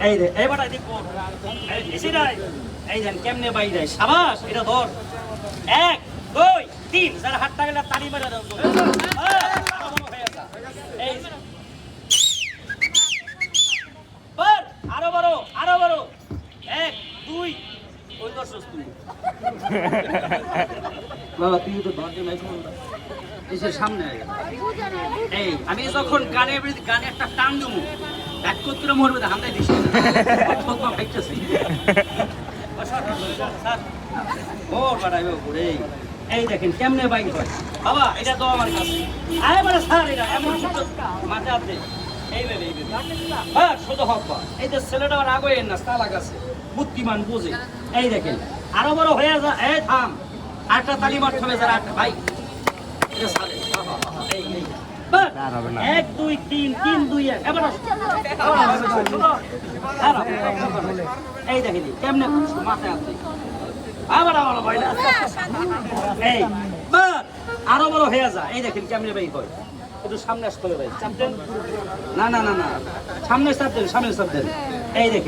এই রে এবার দেখো এই এসে নাই এই দেন কেমনে বাই যায় সাবাস এটা ধর 1 2 3 যারা হাতটা গেলে তালি মেরে দাও এই বল আরো বড় 1 2 ওই দর্শক তুমি বাবা তুই তো ধরতে নাই এসে সামনে আয় এই আমি যখন গানে একটা টান দেবো এক করতে মরবে না হামদাই দিছি ফতমা ফাইতেছি ওর বাড়াইবে ওরে এই দেখেন কেমনে বাইক হয় বাবা এটা তো আমার কাছে আয় মানে স্যার এটা এমন কিছু মাথা আপনি এইভাবে হ্যাঁ শুধু হক বা এই যে ছেলেটা আমার আগে না তালা গাছে বুদ্ধিমান বুঝে এই দেখেন আরো বড় হয়ে যা এই থাম আটটা তালি মারতে হবে যারা আটটা ভাই এটা সালে এই 1 2 3 3 2 1 এবার এই দেখেন কেমনে মাথায় আছে আবার ভাই এই আরো বড় হয়ে যা এই দেখেন কেমনে ভাই হয় একটু সামনে আসতে হবে ভাই চাপতেন না সামনে চাপ দেন এই দেখেন